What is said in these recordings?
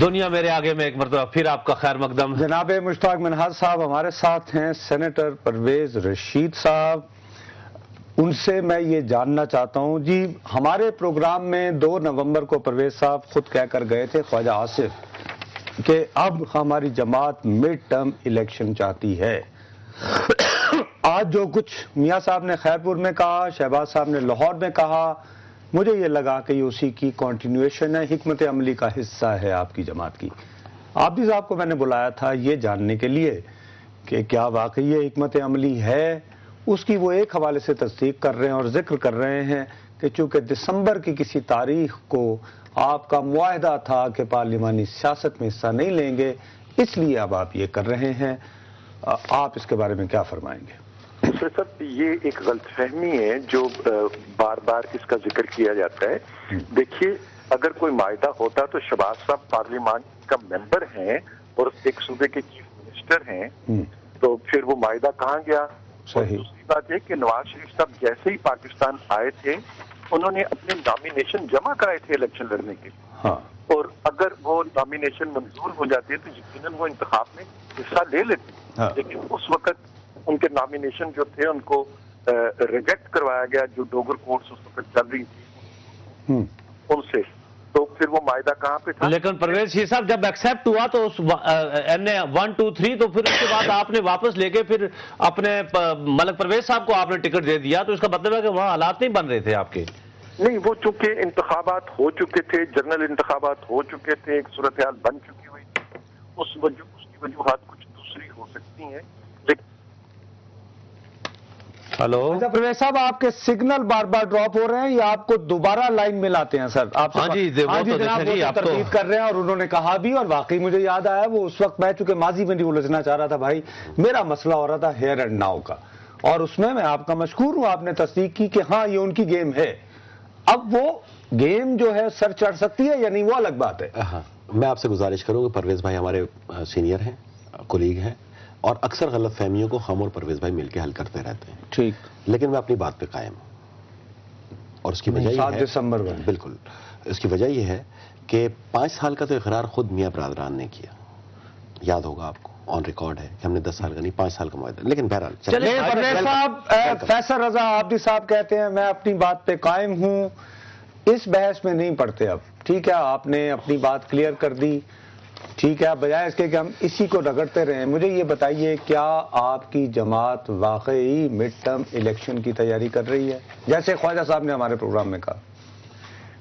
دنیا میرے آگے میں ایک مرتبہ پھر آپ کا خیر مقدم. جناب مشتاق منہاج صاحب ہمارے ساتھ ہیں، سینیٹر پرویز رشید صاحب. ان سے میں یہ جاننا چاہتا ہوں جی، ہمارے پروگرام میں 2 نومبر کو پرویز صاحب خود کہہ کر گئے تھے خواجہ آصف کہ اب ہماری جماعت مڈ ٹرم الیکشن چاہتی ہے. آج جو کچھ میاں صاحب نے خیرپور میں کہا، شہباز صاحب نے لاہور میں کہا، مجھے یہ لگا کہ یہ اسی کی کنٹینیویشن ہے، حکمت عملی کا حصہ ہے آپ کی جماعت کی. عابدی صاحب کو میں نے بلایا تھا یہ جاننے کے لیے کہ کیا واقعی یہ حکمت عملی ہے. اس کی وہ ایک حوالے سے تصدیق کر رہے ہیں اور ذکر کر رہے ہیں کہ چونکہ دسمبر کی کسی تاریخ کو آپ کا معاہدہ تھا کہ پارلیمانی سیاست میں حصہ نہیں لیں گے، اس لیے اب آپ یہ کر رہے ہیں. آپ اس کے بارے میں کیا فرمائیں گے؟ سر صاحب، یہ ایک غلط فہمی ہے جو بار بار اس کا ذکر کیا جاتا ہے. دیکھیے، اگر کوئی معاہدہ ہوتا تو شہباز صاحب پارلیمان کا ممبر ہیں اور ایک صوبے کے چیف منسٹر ہیں، تو پھر وہ معاہدہ کہاں گیا؟ اور دوسری بات ہے کہ نواز شریف صاحب جیسے ہی پاکستان آئے تھے انہوں نے اپنے نامینیشن جمع کرائے تھے الیکشن لڑنے کے لیے، اور اگر وہ نامینیشن منظور ہو جاتے تو یقیناً وہ انتخاب میں حصہ لے لیتے. لیکن اس وقت ان کے نامینیشن جو تھے ان کو ریجیکٹ کروایا گیا، جو ڈوگر کورٹس اس وقت چل رہی تھی ان سے، تو پھر وہ معاہدہ کہاں پہ تھا؟ لیکن پرویز شیر صاحب جب ایکسیپٹ ہوا تو اس N1 2 3 تو پھر اس کے بعد آپ نے واپس لے کے پھر اپنے ملک پرویز صاحب کو آپ نے ٹکٹ دے دیا، تو اس کا مطلب ہے کہ وہاں حالات نہیں بن رہے تھے آپ کے؟ نہیں، وہ چونکہ انتخابات ہو چکے تھے، جنرل انتخابات ہو چکے تھے، ایک صورتحال بن چکی ہوئی تھی، اس کی وجوہات کچھ دوسری ہو سکتی ہیں. ہلو پرویز صاحب، آپ کے سگنل بار بار ڈراپ ہو رہے ہیں یا آپ کو دوبارہ لائن میں لاتے ہیں سر؟ آپ ہاں جی جناب وہ تردید کر رہے ہیں، اور انہوں نے کہا بھی، اور واقعی مجھے یاد آیا وہ اس وقت میں چونکہ ماضی میں نہیں الجھنا چاہ رہا تھا بھائی، میرا مسئلہ ہو رہا تھا ہیئر اینڈ ناؤ کا، اور اس میں آپ کا مشکور ہوں، آپ نے تصدیق کی کہ ہاں یہ ان کی گیم ہے. اب وہ گیم جو ہے سر چڑھ سکتی ہے یا نہیں، وہ الگ بات ہے. میں آپ سے گزارش کروں کہ پرویز بھائی ہمارے سینئر ہیں، کولیگ ہیں، اور اکثر غلط فہمیوں کو ہم اور پرویز بھائی مل کے حل کرتے رہتے ہیں. ٹھیک، لیکن میں اپنی بات پہ قائم ہوں، اور اس کی وجہ 7 دسمبر میں بالکل اس کی وجہ یہ ہے کہ 5 سال کا تو اقرار خود میاں برادران نے کیا، یاد ہوگا آپ کو، آن ریکارڈ ہے کہ ہم نے 10 سال کا نہیں 5 سال کا معاہدہ. لیکن بہرحال پرویز صاحب، فیصل رضا عابدی صاحب کہتے ہیں میں اپنی بات پہ قائم ہوں، اس بحث میں نہیں پڑتے اب. ٹھیک ہے، آپ نے اپنی بات کلیئر کر دی، ٹھیک ہے، بجائے اس کے کہ ہم اسی کو رگڑتے رہیں. مجھے یہ بتائیے، کیا آپ کی جماعت واقعی مڈ ٹرم الیکشن کی تیاری کر رہی ہے جیسے خواجہ صاحب نے ہمارے پروگرام میں کہا؟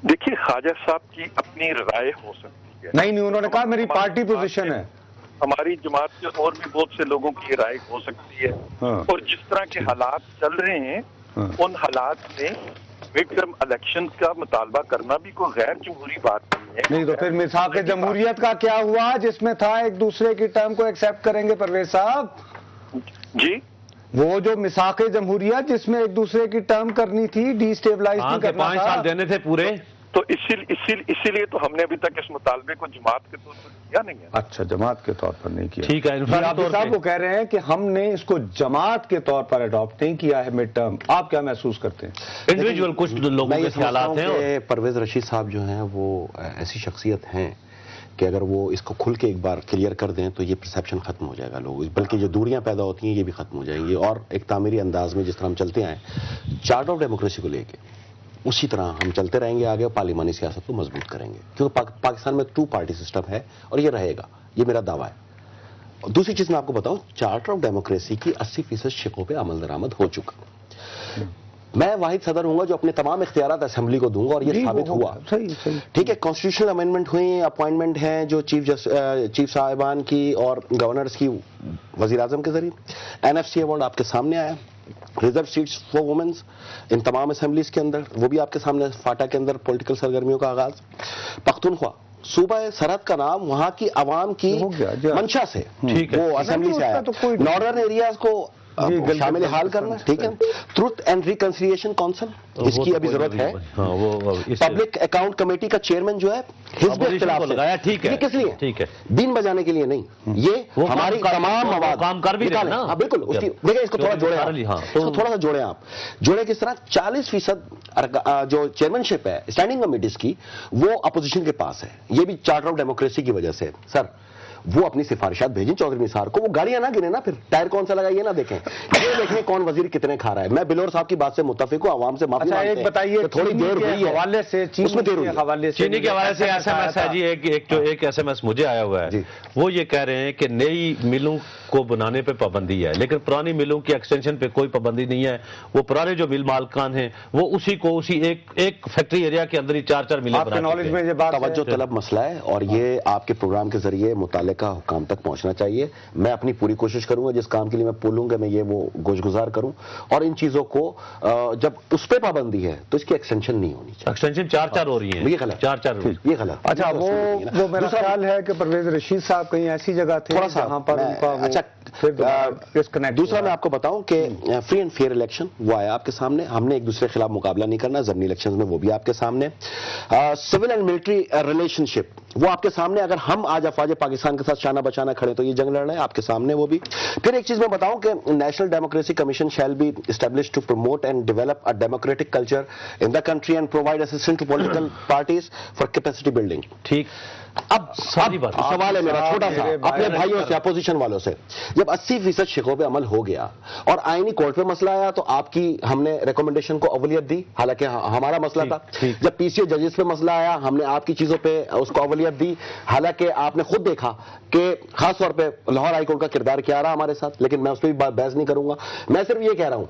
دیکھیے، خواجہ صاحب کی اپنی رائے ہو سکتی ہے. نہیں، انہوں نے کہا میری پارٹی پوزیشن ہے. ہماری جماعت کے اور بھی بہت سے لوگوں کی رائے ہو سکتی ہے، اور جس طرح کے حالات چل رہے ہیں ان حالات میں مڈ ٹرم الیکشن کا مطالبہ کرنا بھی کوئی غیر جمہوری بات نہیں ہے. نہیں تو پھر میثاق جمہوریت کا کیا ہوا جس میں تھا ایک دوسرے کی ٹرم کو ایکسیپٹ کریں گے پرویز صاحب؟ جی، وہ جو میثاق جمہوریت جس میں ایک دوسرے کی ٹرم کرنی تھی، ڈی اسٹیبلائز نہیں کرنا تھا، 5 سال دینے تھے پورے، تو اسی لیے تو ہم نے ابھی تک اس مطالبے کو جماعت کے طور پر کیا نہیں ہے. اچھا، جماعت کے طور پر نہیں کیا. ٹھیک ہے، صاحب وہ کہہ رہے ہیں کہ ہم نے اس کو جماعت کے طور پر اڈاپٹ نہیں کیا ہے مڈ ٹرم. آپ کیا محسوس کرتے ہیں؟ انڈیویجول کچھ لوگوں کے خیالات ہیں. پرویز رشید صاحب جو ہیں وہ ایسی شخصیت ہیں کہ اگر وہ اس کو کھل کے ایک بار کلیئر کر دیں تو یہ پرسیپشن ختم ہو جائے گا لوگ، بلکہ جو دوریاں پیدا ہوتی ہیں یہ بھی ختم ہو جائیں گی، اور ایک تعمیری انداز میں جس طرح ہم چلتے آئے چارٹر آف ڈیموکریسی کو لے کے اسی طرح ہم چلتے رہیں گے آگے، پارلیمانی سیاست کو مضبوط کریں گے، کیونکہ پاکستان میں 2 پارٹی سسٹم ہے اور یہ رہے گا، یہ میرا دعویٰ ہے. دوسری چیز میں آپ کو بتاؤں، چارٹر آف ڈیموکریسی کی 80% شقوں پہ عمل درآمد ہو چکا. میں واحد صدر ہوں گا جو اپنے تمام اختیارات اسمبلی کو دوں گا، اور یہ ثابت ہوا. ٹھیک ہے، کانسٹیٹیوشنل امینڈمنٹ ہوئی، اپوائنٹمنٹ ہیں جو چیف صاحبان کی اور گورنرز کی وزیر اعظم کے ذریعے. NFC ایوارڈ آپ کے سامنے آیا، ریزرو سیٹس فار وومنز ان تمام اسمبلیز کے اندر، وہ بھی آپ کے سامنے، فاٹا کے اندر پولیٹیکل سرگرمیوں کا آغاز. پختونخوا صوبہ سرحد کا نام وہاں کی عوام کی منشا سے وہ اسمبلی سے آیا. ناردرن ایریاز کو شامل حال کرنا. ٹھیک ہے. ٹروتھ اینڈ ریکنسیلیشن کونسل, اس کی ابھی ضرورت ہے. پبلک اکاؤنٹ کمیٹی کا چیئرمین جو ہے حزب اختلاف سے لگایا. ٹھیک ہے. یہ کس لیے؟ ٹھیک ہے. دین بجانے کے لیے نہیں, یہ ہماری تمام مواد کام کر بھی رہے نا. بالکل. دیکھیں اس کو تھوڑا جوڑیں آپ, تھوڑا سا جوڑیں آپ. جوڑیں کس طرح؟ 40% جو چیئرمین شپ ہے اسٹینڈنگ کمیٹیز کی وہ اپوزیشن کے پاس ہے. یہ بھی چارٹر آف ڈیموکریسی کی وجہ سے. سر وہ اپنی سفارشات بھیجیں چودھری نثار کو, وہ گاڑیاں نہ گنے نا, پھر ٹائر کون سا لگا یہ نہ دیکھیں, یہ دیکھیں کون وزیر کتنے کھا رہا ہے. میں بلور صاحب کی بات سے متفق ہوں, عوام سے معافی مانگتے ہیں. بتائیے تھوڑی دیر ہوئی ہے حوالے سے, اس میں دیر ہوئی ہے. چینی کے حوالے سے ایس ایم ایس ہے جی, ایک ایس ایم ایس مجھے آیا ہوا ہے. وہ یہ کہہ رہے ہیں کہ نئی ملوں کو بنانے پہ پابندی ہے, لیکن پرانی ملوں کی ایکسٹینشن پہ کوئی پابندی نہیں ہے. وہ پرانے جو مل مالکان ہیں وہ اسی کو اسی ایک فیکٹری ایریا کے اندر ہی 4 ملیں بنا. توجہ طلب مسئلہ ہے, اور یہ آپ کے پروگرام کے ذریعے متعلقہ حکام تک پہنچنا چاہیے. میں اپنی پوری کوشش کروں گا, جس کام کے لیے میں بولوں گا میں یہ وہ گوش گزار کروں, اور ان چیزوں کو جب اس پہ پابندی ہے تو اس کی ایکسٹینشن نہیں ہونی چاہیے. ایکسٹینشن 4 ہو رہی ہے. یہ غلط, 4 یہ غلط. اچھا, وہ میرا خیال ہے کہ پرویز رشید صاحب کہیں ایسی جگہ تھے جہاں پر ان کا اچھا. دوسرا میں آپ کو بتاؤں کہ فری اینڈ فیئر الیکشن وہ آیا آپ کے سامنے. ہم نے ایک دوسرے کے خلاف مقابلہ نہیں کرنا, ضمنی الیکشن میں وہ بھی آپ کے سامنے. سول اینڈ ملٹری ریلیشن شپ وہ آپ کے سامنے. اگر ہم آج افواج پاکستان کے ساتھ شانہ بچانا کھڑے تو یہ جنگ لڑ رہے ہیں آپ کے سامنے وہ بھی. پھر ایک چیز میں بتاؤں کہ national democracy commission shall be establish to promote and develop a democratic culture in the country and provide assistance to political parties for capacity building. ٹھیک. اب سوال ہے میرا چھوٹا سا اپنے بھائیوں سے, اپوزیشن والوں سے. جب 80% شقوں پہ عمل ہو گیا اور آئینی کورٹ پہ مسئلہ آیا تو آپ کی ہم نے ریکمنڈیشن کو اولویت دی, حالانکہ ہمارا مسئلہ تھا. جب پی سی او ججز پہ مسئلہ آیا ہم نے آپ کی چیزوں پہ اس کو اولویت دی, حالانکہ آپ نے خود دیکھا کہ خاص طور پہ لاہور ہائی کورٹ کا کردار کیا رہا ہمارے ساتھ, لیکن میں اس پہ بھی بحث نہیں کروں گا. میں صرف یہ کہہ رہا ہوں,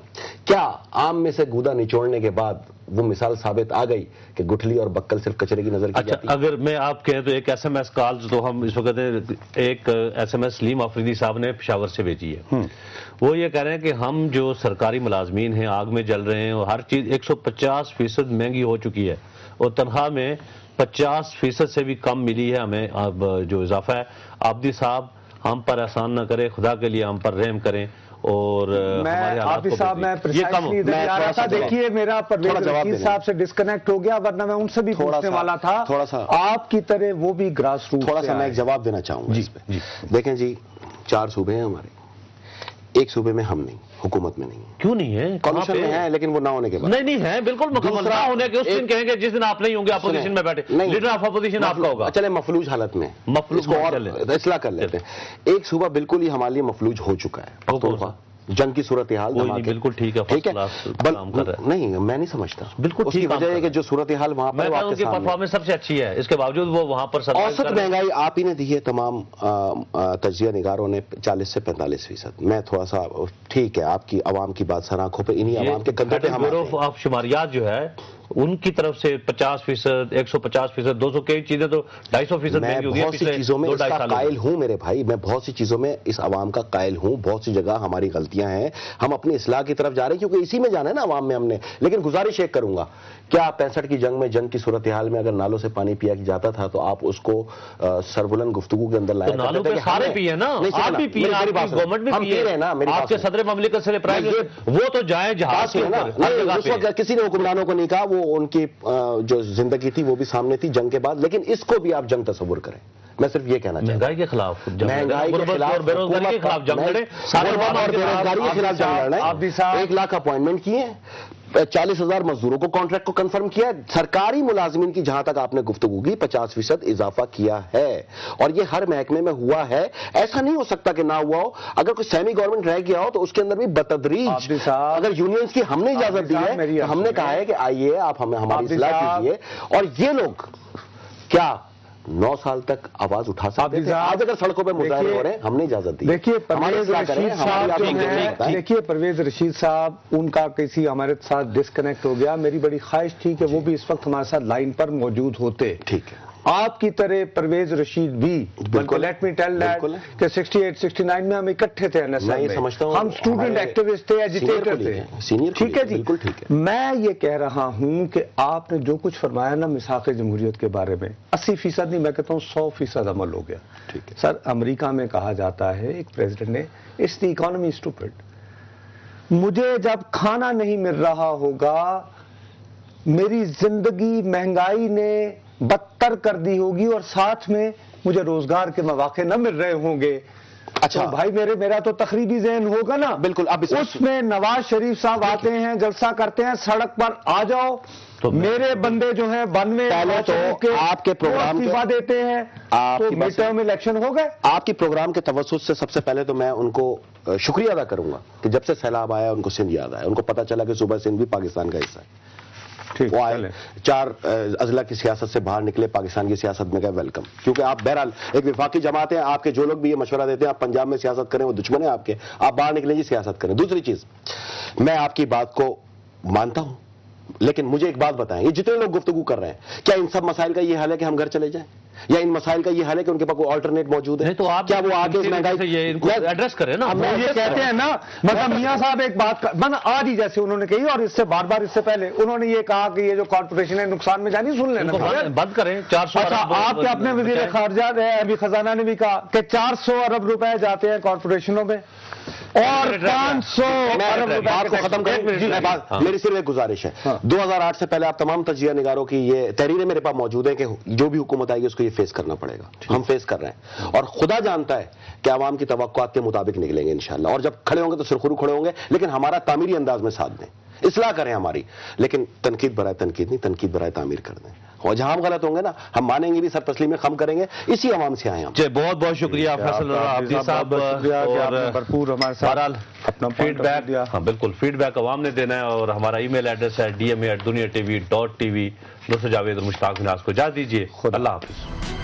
کیا آم میں سے گودا نچوڑنے کے بعد وہ مثال ثابت آ گئی کہ گٹھلی اور بکل صرف کچرے کی نظر کی جاتی ہے؟ اگر میں آپ کہیں تو ایک ایس ایم ایس کال تو ہم اس وقت ایک ایس ایم ایس سلیم آفریدی صاحب نے پشاور سے بھیجی ہے. وہ یہ کہہ رہے ہیں کہ ہم جو سرکاری ملازمین ہیں آگ میں جل رہے ہیں, اور ہر چیز 150% مہنگی ہو چکی ہے, اور تنخواہ میں 50% سے بھی کم ملی ہے ہمیں. اب جو اضافہ ہے, آبدی صاحب ہم پر احسان نہ کرے, خدا کے لیے ہم پر رحم کریں. اور آبدی صاحب میں دیکھیے میرا پرویز رشید صاحب سے ڈسکنیکٹ ہو گیا, ورنہ میں ان سے بھی پوچھنے والا تھا. تھوڑا سا آپ کی طرح وہ بھی گراس روٹ. تھوڑا سا میں ایک جواب دینا چاہوں گا اس پہ. دیکھیں جی, 4 صوبے ہیں ہمارے, ایک صوبے میں ہم نہیں, حکومت میں نہیں. کیوں نہیں ہے؟ کمیشن میں ہے لیکن وہ نہ ہونے کے بعد. نہیں ہے, بالکل مکمل نہ ہونے کے. اس دن کہیں گے جس دن آپ نہیں ہوں گے اپوزیشن میں بیٹھے, لیڈر آف اپوزیشن آپ کا ہوگا. چلے مفلوج حالت میں اس کو اور اصلاح کر لیتے ہیں. ایک صوبہ بالکل ہی ہمارے لیے مفلوج ہو چکا ہے, جنگ کی صورتحال. بالکل ٹھیک ہے, نہیں میں نہیں سمجھتا. بالکل اس کی وجہ ہے کہ جو صورتحال وہاں پر پرفارمنس سب سے اچھی ہے, اس کے باوجود وہ وہاں پر اوسط مہنگائی آپ ہی نے دی ہے. تمام تجزیہ نگاروں نے 40 سے 45%. میں تھوڑا سا ٹھیک ہے, آپ کی عوام کی بات سر آنکھوں پہ, انہی عوام کے کندھوں پہ ہم آپ شماریات جو ہے ان کی طرف سے 50%, 150%, 200 کئی چیزیں تو 250% میں بہت سی چیزوں میں اس کا قائل ہوں میرے بھائی, میں بہت سی چیزوں میں اس عوام کا قائل ہوں. بہت سی جگہ ہماری غلطیاں ہیں, ہم اپنی اصلاح کی طرف جا رہے ہیں کیونکہ اسی میں جانا ہے نا عوام میں ہم نے. لیکن گزارش ایک کروں گا, کیا 65 کی جنگ میں جنگ کی صورتحال میں اگر نالوں سے پانی پیا جاتا تھا تو آپ اس کو سربلند گفتگو کے اندر لایا نالوں پہ سارے پیے نا, آپ بھی پیے, گورنمنٹ بھی پیے رہے نا, آپ کے صدر مملکت سے وہ تو جائیں جہاز کے اوپر. اس وقت کسی نے حکمرانوں کو نہیں کہا, وہ ان کی جو زندگی تھی وہ بھی سامنے تھی جنگ کے بعد, لیکن اس کو بھی آپ جنگ تصور کریں. میں صرف یہ کہنا چاہتا ہوں, مہنگائی کے خلاف, مہنگائی کے خلاف, بیروزگاری کے خلاف جنگ لڑیں, بیروزگاری کے خلاف جنگ لڑیں. 1 لاکھ اپوائنٹمنٹ کیے, 40,000 مزدوروں کو کانٹریکٹ کو کنفرم کیا. سرکاری ملازمین کی جہاں تک آپ نے گفتگو کی 50% اضافہ کیا ہے, اور یہ ہر محکمے میں ہوا ہے. ایسا نہیں ہو سکتا کہ نہ ہوا ہو. اگر کوئی سیمی گورنمنٹ رہ گیا ہو تو اس کے اندر بھی بتدریج, اگر یونینز کی ہم نے اجازت دی ہے, ہم نے کہا ہے کہ آئیے آپ ہمیں ہماری اصلاح کیجیے, اور یہ لوگ کیا 9 سال تک آواز اٹھا سکتے ہیں؟ آج اگر سڑکوں پہ مظاہرے ہو رہے ہیں, ہم نے اجازت دی. دیکھیے پرویز رشید صاحب, ان کا کسی ہمارے ساتھ ڈسکنیکٹ ہو گیا. میری بڑی خواہش تھی کہ وہ بھی اس وقت ہمارے ساتھ لائن پر موجود ہوتے. ٹھیک ہے, آپ کی طرح پرویز رشید بھی, لیٹ می ٹیل دیٹ کہ 68 69 میں ہم اکٹھے تھے, ہم اسٹوڈنٹ ایکٹیوسٹ تھے, ایجیٹیٹر تھے. ٹھیک ہے جی, میں یہ کہہ رہا ہوں کہ آپ نے جو کچھ فرمایا نا میثاق جمہوریت کے بارے میں, 80% نہیں, میں کہتا ہوں 100% عمل ہو گیا. سر امریکہ میں کہا جاتا ہے ایک پریزیڈنٹ نے, اٹس دی اکانومی اسٹوپڈ. مجھے جب کھانا نہیں مل رہا ہوگا، میری زندگی مہنگائی نے بدتر کر دی ہوگی اور ساتھ میں مجھے روزگار کے مواقع نہ مل رہے ہوں گے، اچھا تو بھائی میرا تو تقریبی ذہن ہوگا نا. بالکل. اب اس میں نواز شریف صاحب آتے ہیں، جلسہ کرتے ہیں، سڑک پر آ جاؤ، تو میرے بندے جو ہیں 92 پہلے تو آپ کے پروگرام کے استعفا دیتے ہیں، تو مڈ ٹرم الیکشن ہو گئے. آپ کی پروگرام کے توسط سے سب سے پہلے تو میں ان کو شکریہ ادا کروں گا کہ جب سے سیلاب آیا ان کو سندھ یاد آیا، ان کو پتا چلا کہ صوبہ سندھ بھی پاکستان کا حصہ ہے. وہ آئے 4 اضلاع کی سیاست سے باہر نکلے، پاکستان کی سیاست میں گئے، ویلکم. کیونکہ آپ بہرحال ایک وفاقی جماعت ہیں، آپ کے جو لوگ بھی یہ مشورہ دیتے ہیں آپ پنجاب میں سیاست کریں وہ دشمن ہیں آپ کے، آپ باہر نکلیں جی سیاست کریں. دوسری چیز، میں آپ کی بات کو مانتا ہوں، لیکن مجھے ایک بات بتائیں، یہ جتنے لوگ گفتگو کر رہے ہیں کیا ان سب مسائل کا یہ حل ہے کہ ہم گھر چلے جائیں، یا ان مسائل کا یہ حل ہے کہ ان کے پاس کوئی آلٹرنیٹ موجود ہے؟ تو آپ کیا وہ آگے اس مہنگائی سے ایڈریس کریں نا. وہ یہ کہتے ہیں نا، مطلب میاں صاحب ایک بات آج ہی جیسے انہوں نے کہی اور اس سے بار بار اس سے پہلے انہوں نے یہ کہا کہ یہ جو کارپوریشن ہے نقصان میں جانی، سن لینا بند کریں. 400 اچھا، آپ کے اپنے وزیر خارجہ ابھی خزانہ نے بھی کہا کہ 400 ارب روپے جاتے ہیں کارپوریشنوں میں اور 500 ارب روپے بات کو ختم کریں. میری صرف ایک گزارش ہے، 2008 سے پہلے آپ تمام تجزیہ نگاروں کی یہ تحریریں میرے پاس موجود ہیں کہ جو بھی حکومت آئے گی اس کو یہ فیس کرنا پڑے گا. ہم فیس کر رہے ہیں اور خدا جانتا ہے کہ عوام کی توقعات کے مطابق نکلیں گے انشاءاللہ، اور جب کھڑے ہوں گے تو سرخرو کھڑے ہوں گے، لیکن ہمارا تعمیری انداز میں ساتھ دیں، اصلاح کریں ہماری، لیکن تنقید برائے تنقید نہیں، تنقید برائے تعمیر کر دیں. اور جہاں ہم غلط ہوں گے نا ہم مانیں گے بھی، سر تسلیم خم کریں گے، اسی عوام سے آئے ہم. جی بہت بہت شکریہ فیصل عابدی صاحب. اور بھرپور ہمارے بہرحال اپنا فیڈ بیک، ہاں بالکل فیڈ بیک عوام نے دینا ہے، اور ہمارا ای میل ایڈریس ہے dma@duniatv.tv. دوستو جاوید اور مشتاق ناز کو اجازت دیجیے. اللہ حافظ.